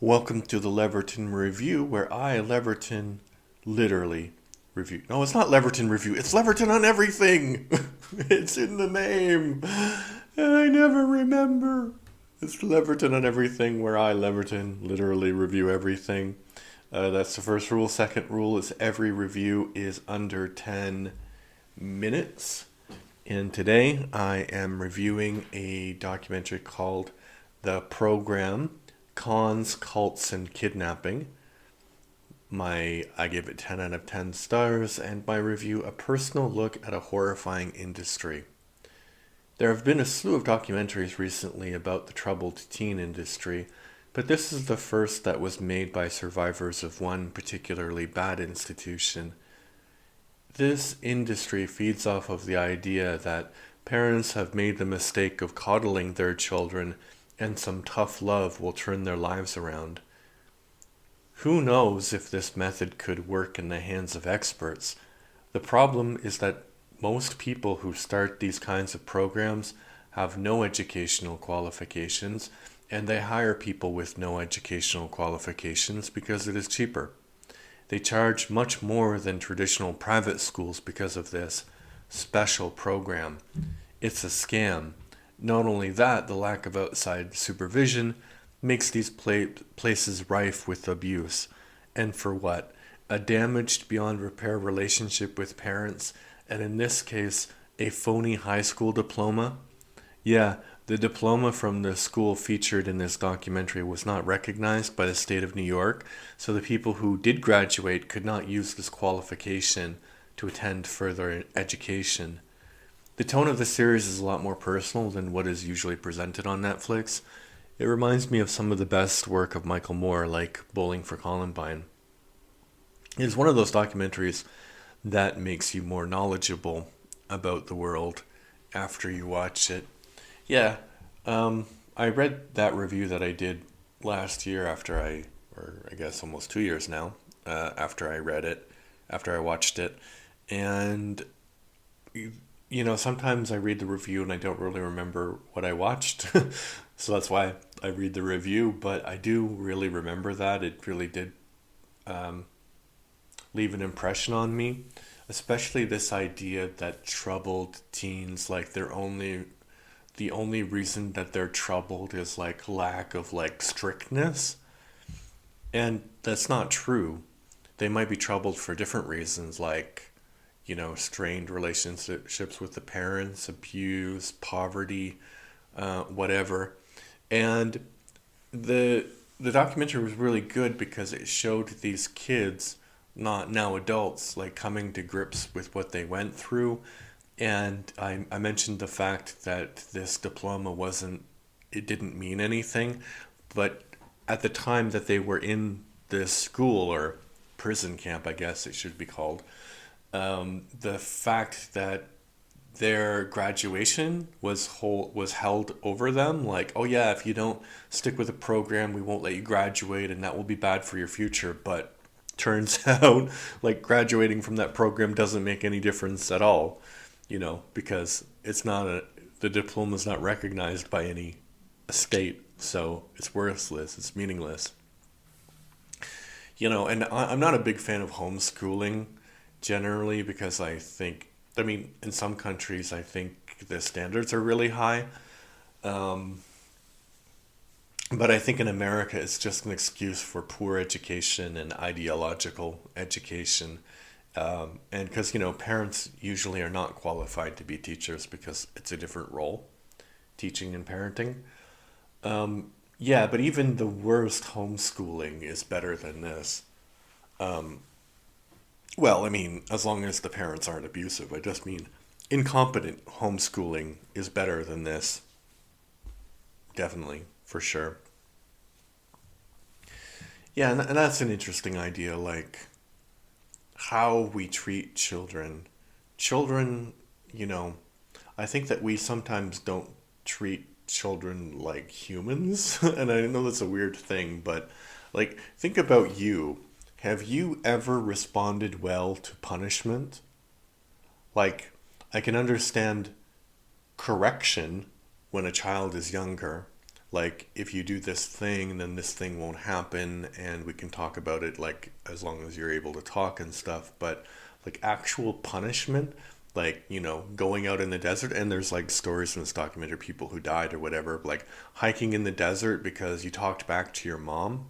Welcome to the Leverton Review, where I, Leverton, literally review. No, it's not Leverton Review. It's Leverton on everything. It's in the name. I never remember. It's Leverton on everything, where I, Leverton, literally review everything. That's the first rule. Second rule is every review is under 10 minutes. And today I am reviewing a documentary called The Program Cons, Cults, and Kidnapping. I give it 10 out of 10 stars, and my review a personal look at a horrifying industry. There have been a slew of documentaries recently about the troubled teen industry, but this is the first that was made by survivors of one particularly bad institution. This industry feeds off of the idea that parents have made the mistake of coddling their children and some tough love will turn their lives around. Who knows if this method could work in the hands of experts? The problem is that most people who start these kinds of programs have no educational qualifications, and they hire people with no educational qualifications because it is cheaper. They charge much more than traditional private schools because of this special program. It's a scam. Not only that, the lack of outside supervision makes these places rife with abuse. And for what? A damaged beyond repair relationship with parents, and in this case, a phony high school diploma? Yeah, the diploma from the school featured in this documentary was not recognized by the state of New York, so the people who did graduate could not use this qualification to attend further education. The tone of the series is a lot more personal than what is usually presented on Netflix. It reminds me of some of the best work of Michael Moore, like Bowling for Columbine. It is one of those documentaries that makes you more knowledgeable about the world after you watch it. Yeah, I read that review that I did last year or I guess almost 2 years now, after I read it, after I watched it. And, sometimes I read the review and I don't really remember what I watched. So that's why I read the review, but I do really remember that. It really did leave an impression on me, especially this idea that troubled teens, like the only reason that they're troubled is like lack of like strictness. And that's not true. They might be troubled for different reasons, like, strained relationships with the parents, abuse, poverty, whatever. And the the documentary was really good because it showed these kids, not now adults, like coming to grips with what they went through. And I mentioned the fact that this diploma it didn't mean anything, but at the time that they were in this school or prison camp, I guess it should be called, the fact that their graduation was held over them, like, oh yeah, if you don't stick with the program, we won't let you graduate, and that will be bad for your future. But turns out, like, graduating from that program doesn't make any difference at all, because the diploma is not recognized by any state, so it's worthless, it's meaningless. And I'm not a big fan of homeschooling generally because I mean, in some countries, I think the standards are really high. Um, but I think in America, it's just an excuse for poor education and ideological education. And because, parents usually are not qualified to be teachers because it's a different role, teaching and parenting. Yeah, but even the worst homeschooling is better than this. Um, Well, I mean, as long as the parents aren't abusive. I just mean incompetent homeschooling is better than this. Definitely, for sure. Yeah, and that's an interesting idea, like how we treat children. Children, you know, I think that we sometimes don't treat children like humans. And I know that's a weird thing, but like, think about you. Have you ever responded well to punishment? Like, I can understand correction when a child is younger. like if you do this thing, then this thing won't happen, and we can talk about it like as long as you're able to talk and stuff. But like actual punishment, like going out in the desert, and there's like stories from this documentary, people who died or whatever, like hiking in the desert because you talked back to your mom.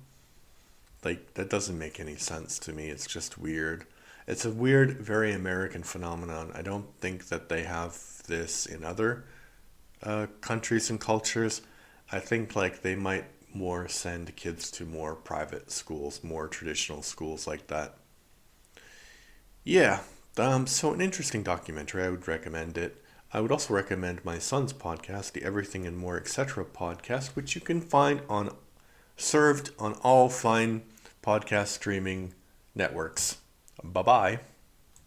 Like that doesn't make any sense to me. It's just weird. It's a weird, very American phenomenon. I don't think that they have this in other countries and cultures. I think like they might more send kids to more private schools, more traditional schools like that. Yeah, so an interesting documentary. I would recommend it. I would also recommend my son's podcast, the Everything and More Etc. podcast, which you can find on served on all fine podcast streaming networks. Bye bye.